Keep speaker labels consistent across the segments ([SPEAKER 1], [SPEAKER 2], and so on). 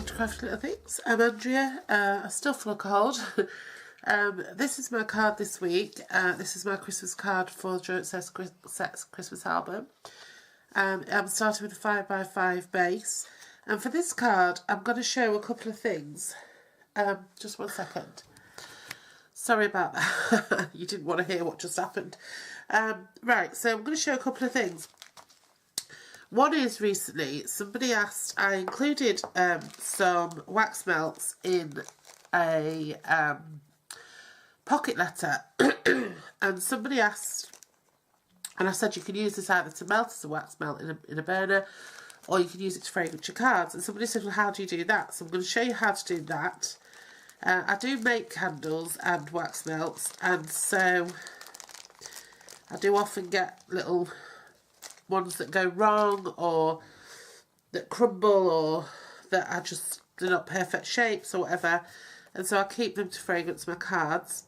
[SPEAKER 1] welcome to Crafty Little Things. I'm Andrea. I'm still full of cold. This is my card this week. This is my Christmas card for Joe Says Christmas album. I'm starting with a 5x5 base. And for this card, I'm going to show a couple of things. Just one second. Sorry about that. You didn't want to hear what just happened. Right, so I'm going to show a couple of things. One is recently somebody asked, I included some wax melts in a pocket letter and somebody asked, and I said you can use this either to melt as a wax melt in a burner, or you can use it to fragrance your cards. And somebody said, well, how do you do that? So I'm going to show you how to do that. I do make candles and wax melts, and so I do often get little ones that go wrong, or that crumble, or that are just, they're not perfect shapes or whatever, and so I keep them to fragrance my cards.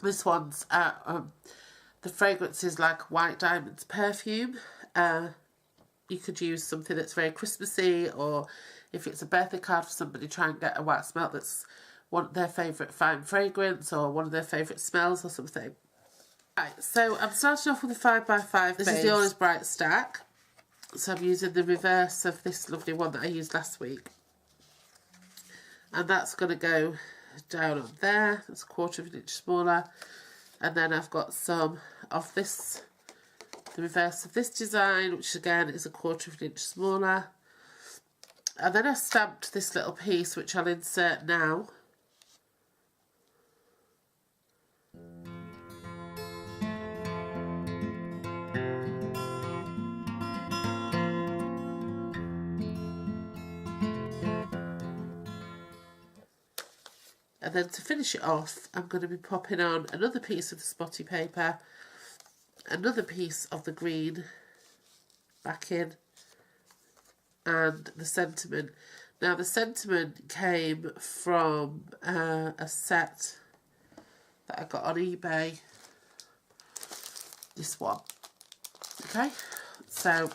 [SPEAKER 1] This one's the fragrance is like White Diamonds perfume. You could use something that's very Christmassy, or if it's a birthday card for somebody, try and get a wax melt that's one of their favourite fine fragrance or one of their favourite smells or something. Right, so I'm starting off with a 5x5 This is the Always Bright stack. So I'm using the reverse of this lovely one that I used last week. And that's going to go down on there. That's 1/4 of an inch smaller. And then I've got some of this, the reverse of this design, which again is 1/4 of an inch smaller. And then I stamped this little piece, which I'll insert now. And then to finish it off, I'm going to be popping on another piece of the spotty paper, another piece of the green backing, and the sentiment. Now the sentiment came from a set that I got on eBay. This one. Okay, so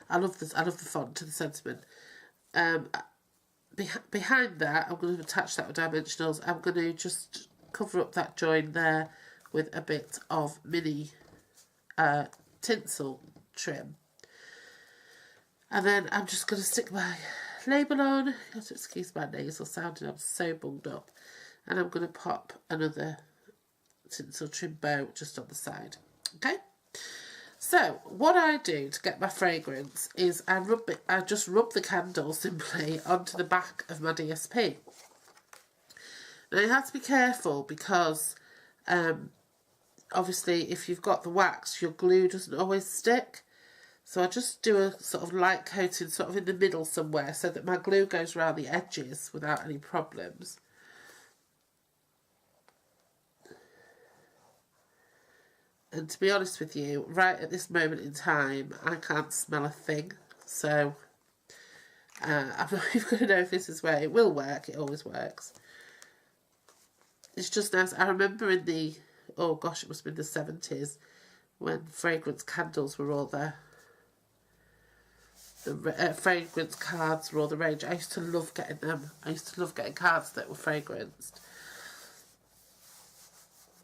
[SPEAKER 1] I love this. I love the font to the sentiment. Behind that, I'm going to attach that with dimensionals. I'm going to just cover up that join there with a bit of mini tinsel trim. And then I'm just going to stick my label on. You have to excuse my nasal sounding, I'm so bunged up. And I'm going to pop another tinsel trim bow just on the side. Okay? So, what I do to get my fragrance is I just rub the candle simply onto the back of my DSP. Now you have to be careful because obviously if you've got the wax, your glue doesn't always stick. So I just do a sort of light coating sort of in the middle somewhere so that my glue goes around the edges without any problems. And to be honest with you, right at this moment in time, I can't smell a thing. So, I'm not even going to know if this is where it will work. It always works. It's just nice. I remember in the, oh gosh, it must have been the 70s, when fragrance candles were all the fragrance cards were all the rage. I used to love getting them. I used to love getting cards that were fragranced.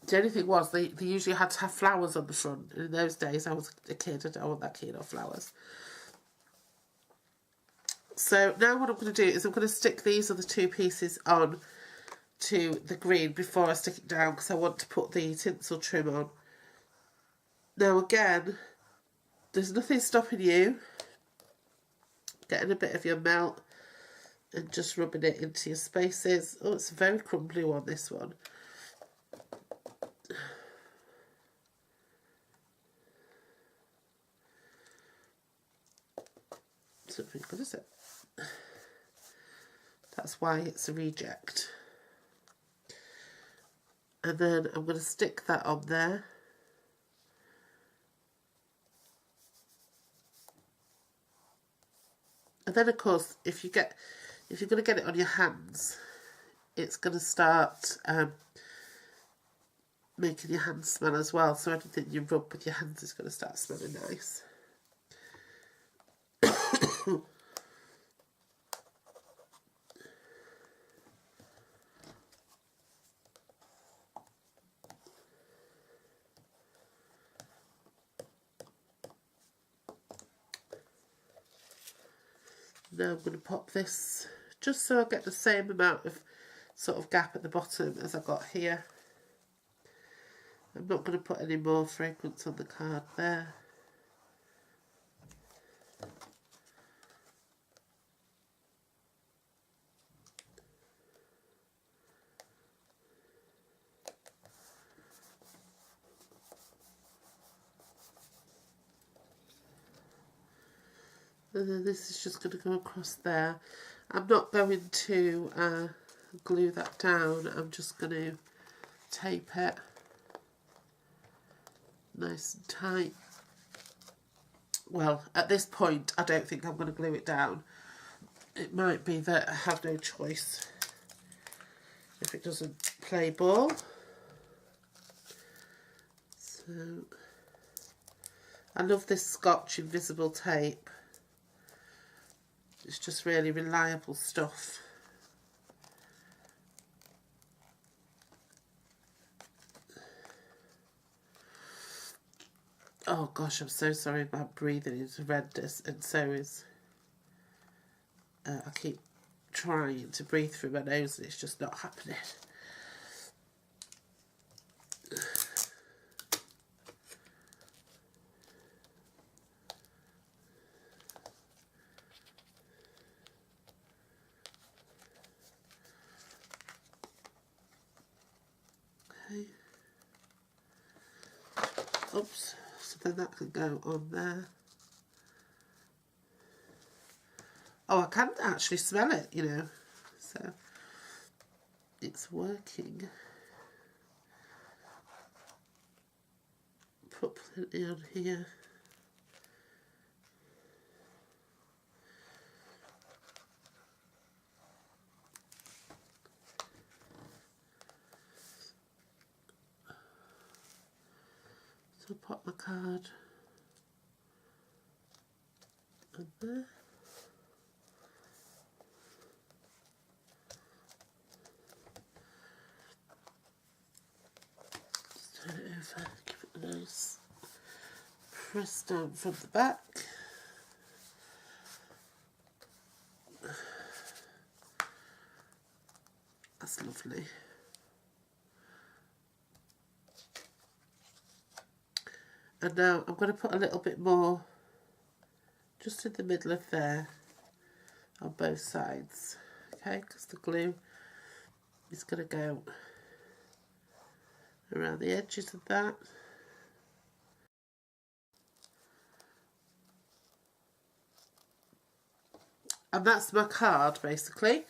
[SPEAKER 1] The only thing was, they usually had to have flowers on the front. And in those days, I was a kid, I don't want that keen on flowers. So now what I'm going to do is I'm going to stick these other two pieces on to the green before I stick it down, because I want to put the tinsel trim on. Now again, there's nothing stopping you getting a bit of your melt and just rubbing it into your spaces. Oh, it's a very crumbly one, this one. It's not very good, is it? That's why it's a reject. And then I'm going to stick that on there. And then of course, if you're going to get it on your hands, it's going to start making your hands smell as well. So anything you rub with your hands is going to start smelling nice. Now I'm going to pop this just so I get the same amount of sort of gap at the bottom as I got here. I'm not going to put any more fragrance on the card there. And then this is just going to go across there. I'm not going to glue that down. I'm just going to tape it nice and tight. Well, at this point, I don't think I'm going to glue it down. It might be that I have no choice if it doesn't play ball. So, I love this Scotch Invisible tape. It's just really reliable stuff. Oh gosh, I'm so sorry about breathing. It's horrendous, and so is... I keep trying to breathe through my nose and it's just not happening. Okay. Oops, so then that can go on there. Oh, I can actually smell it, you know, so it's working. Put plenty on here. So pop my card on there. Turn it over, give it a nice press down from the back. That's lovely. And now I'm going to put a little bit more just in the middle of there on both sides, okay, because the glue is going to go around the edges of that. And that's my card basically.